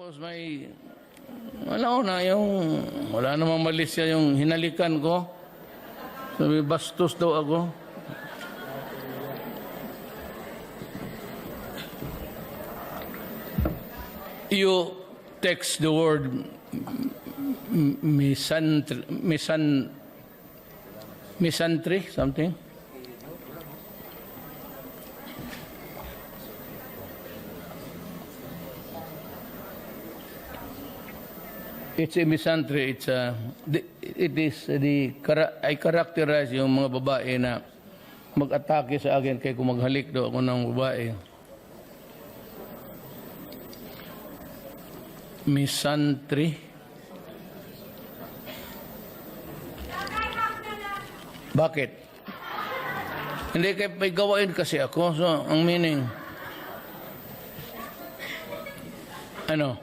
Tapos may, wala namang mali siya yung hinalikan ko. Sabi, bastos daw ako. You text the word misandry, something. It's a misandry. I characterize yung mga babae na mag-atake sa akin kaya kung maghalik daw ako ng babae. Misandry. Bakit? Hindi kayo may gawain kasi ako. So, ang meaning, ano?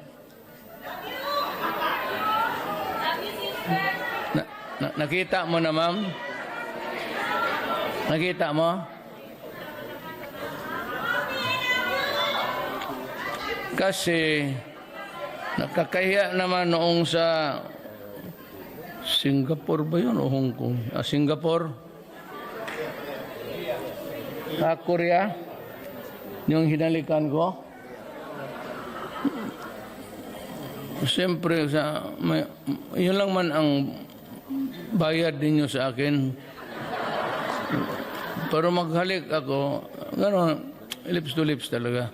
Nakita mo na, ma'am? Nakita mo? Kasi nakakahiya naman noong sa Singapore ba yun o Hong Kong? Singapore? Korea? Yung hinalikan ko? Siyempre, yun lang man ang bayad ninyo sa akin. Pero maghalik ako, gano'n, lips to lips talaga.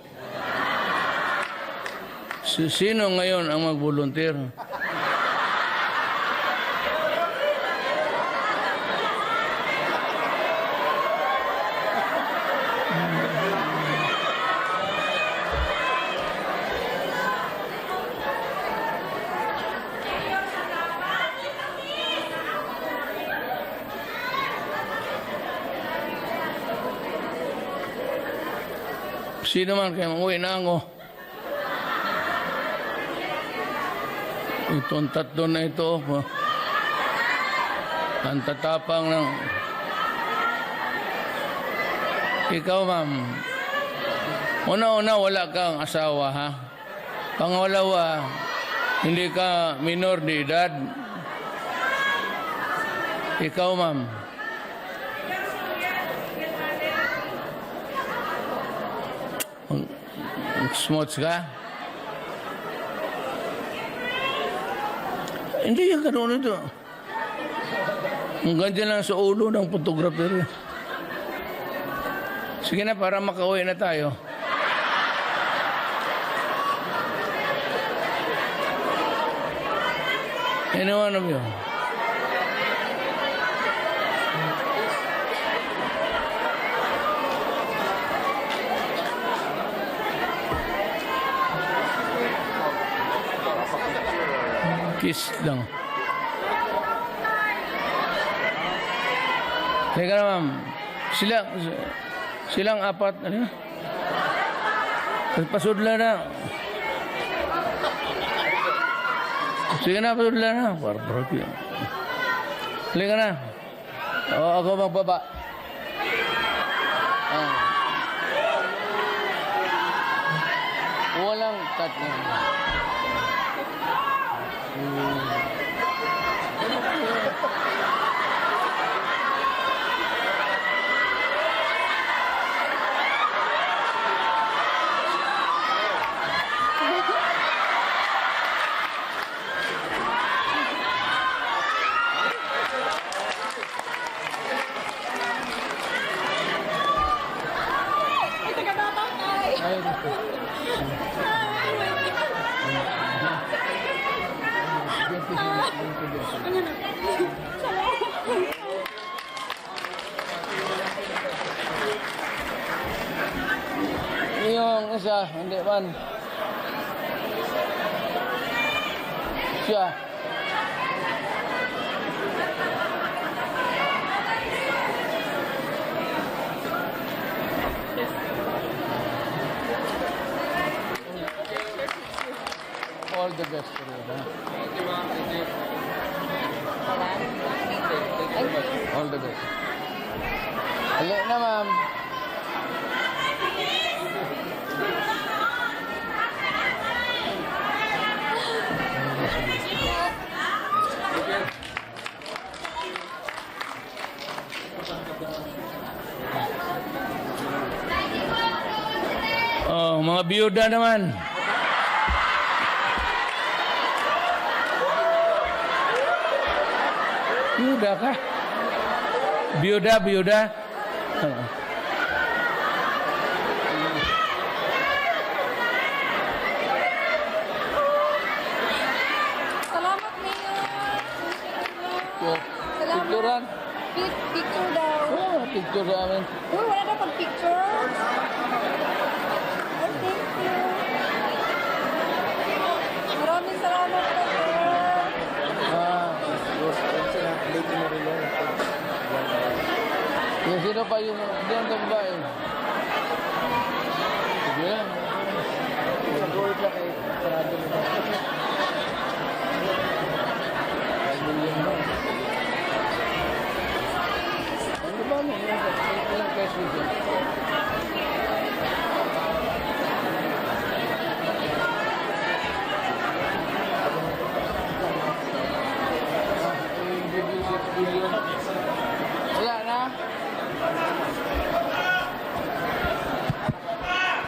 Sino ngayon ang mag-volunteer? Sino man kayo, uwi na ako. Itong tatlo na ito, ang tatapang ng... Ikaw, ma'am, una-una wala kang asawa, ha? Pangalawa, hindi ka minor de edad. Ikaw, ma'am. Smuts ka? Hindi yan ganoon ito. Ang ganda lang sa ulo ng photographer. Sige na, para makauwi na tayo. Anyone of you? Kiss lang. Teka na, ma'am. Silang apat. Ano? Pasudla na. Sige na, pasudla na. Barbarok yun. Halika na. O, ako magbaba. Walang cut na. Yung isa, hindi man. Siya. All the best for you. All the best. Hali na, ma'am. Oh, mga biyuda naman. Biyuda ka? Biyuda. Oh. Salamat, Mayor. Salamat. Picturean? Picture daw. Oh, picture sa amin. Uy, wala daw pag-picture. Oh, thank you. Maraming salamat po, sir. Yung sino pa yung diyan sa babae? Sige lang. Ano ba mo? Ilang pesos yun? Wala na?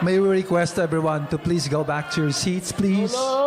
May we request everyone to please go back to your seats, please? Hello?